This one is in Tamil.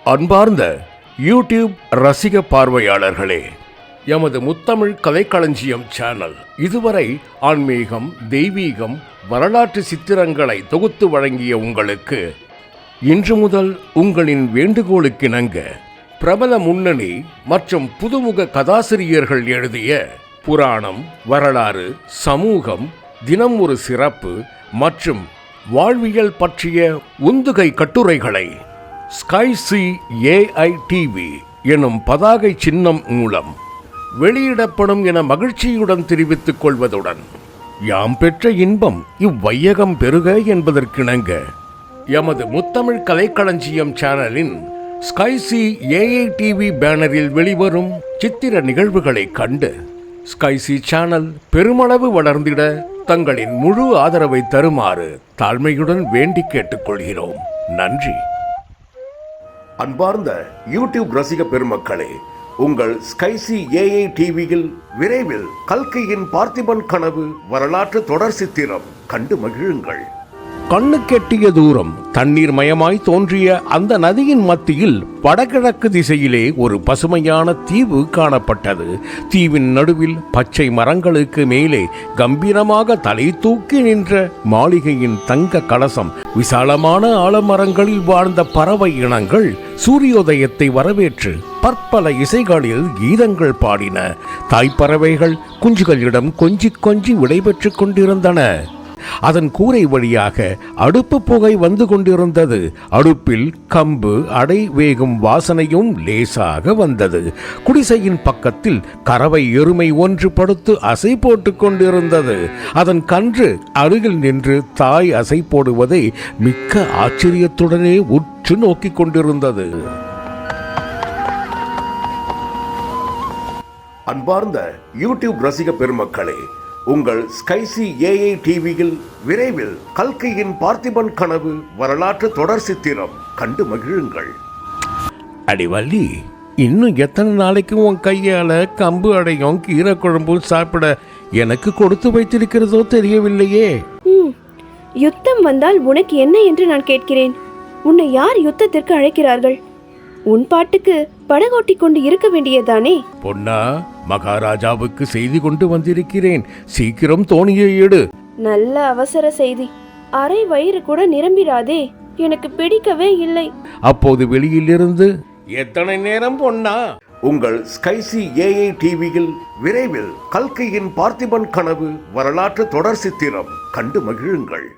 அன்பார்ந்த யூடியூப் ரசிக பார்வையாளர்களே, எமது முத்தமிழ் கலைக்களஞ்சியம் சேனல் இதுவரை ஆன்மீகம், தெய்வீகம், வரலாற்று சித்திரங்களை தொகுத்து வழங்கிய உங்களுக்கு இன்று முதல் உங்களின் வேண்டுகோளுக்கிணங்க பிரபல முன்னணி மற்றும் புதுமுக கதாசிரியர்கள் எழுதிய புராணம், வரலாறு, சமூகம், தினம் ஒரு சிறப்பு மற்றும் வாழ்வியல் பற்றிய உந்துகை கட்டுரைகளை ஸ்கைசி AI TV எனும் பதாகை சின்னம் மூலம் வெளியிடப்படும் என மகிழ்ச்சியுடன் தெரிவித்துக் கொள்வதுடன், யாம் பெற்ற இன்பம் இவ்வையகம் பெருக என்பதற்கிணங்க எமது முத்தமிழ் கலைக்களஞ்சியம் சேனலின் ஸ்கைசி AI TV பேனரில் வெளிவரும் சித்திர நிகழ்வுகளை கண்டு ஸ்கைசி சேனல் பெருமளவு வளர்ந்திட தங்களின் முழு ஆதரவை தருமாறு தாழ்மையுடன் வேண்டி கேட்டுக்கொள்கிறோம். நன்றி. அன்பார்ந்த யூடியூப் ரசிக பெருமக்களே, உங்கள் ஸ்கைசி AI டிவியில் விரைவில் கல்கியின் பார்த்திபன் கனவு வரலாற்று தொடர் சித்திரம் கண்டு மகிழுங்கள். கண்ணு கெட்டிய தூரம் தண்ணீர் மயமாய் தோன்றிய அந்த நதியின் மத்தியில் வடகிழக்கு திசையிலே ஒரு பசுமையான தீவு காணப்பட்டது. தீவின் நடுவில் பச்சை மரங்களுக்கு மேலே கம்பீரமாக தலை தூக்கி நின்ற மாளிகையின் தங்க கலசம். விசாலமான ஆலமரங்களில் வாழ்ந்த பறவை இனங்கள் சூரியோதயத்தை வரவேற்று பற்பல இசைகளில் கீதங்கள் பாடின. தாய்ப்பறவைகள் குஞ்சுகளிடம் கொஞ்சி கொஞ்சி விடைபெற்றுக் கொண்டிருந்தன. அதன் கூரை வழியாக அடுப்பு புகை வந்து கொண்டிருந்தது. அடுப்பில் கம்பு அடை வேகும் வாசனையும் லேசாக வந்தது. குடிசையின் பக்கத்தில் கறவை எருமை ஒன்று படுத்து அசை போட்டுக் கொண்டிருந்தது. அதன் கன்று அருகில் நின்று தாய் அசை போடுவதை மிக்க ஆச்சரியத்துடனே உற்று நோக்கிக் கொண்டிருந்தது. அன்பார்ந்த யூடியூப் ரசிக பெருமக்களே, உங்கள் ஸ்கைசி AI டிவியில் விரைவில் கல்கியின் பார்த்திபன் கனவு வரலாற்று தொடர் சித்திரம் கண்டு மகிழுங்கள். அடிவள்ளி, இன்னும் எத்தனை நாளைக்கு உன் கையால கம்பு அடையும் கீரை குழம்பும் சாப்பிட எனக்கு கொடுத்து வைத்திருக்கிறதோ தெரியவில்லையே. யுத்தம் வந்தால் உனக்கு என்ன என்று நான் கேட்கிறேன். உன்னை யார் யுத்தத்திற்கு அழைக்கிறார்கள்? உன் பாட்டுக்கு படகோட்டி கொண்டு இருக்க வேண்டியதானே. பொன்னா, மகாராஜாவுக்கு செய்தி கொண்டு வந்திருக்கிறேன். சீக்கிரம் தோணியை எடு. நல்ல அவசர செய்தி. அரை வயிறு கூட நிரம்பிடாதே. எனக்கு பிடிக்கவே இல்லை. அப்போது வெளியிலிருந்து, எத்தனை நேரம் பொன்னா? உங்கள் ஸ்கைசி AI டிவியில் விரைவில் கல்கியின் பார்த்திபன் கனவு வரலாற்று தொடர் சித்திரம் கண்டு மகிழுங்கள்.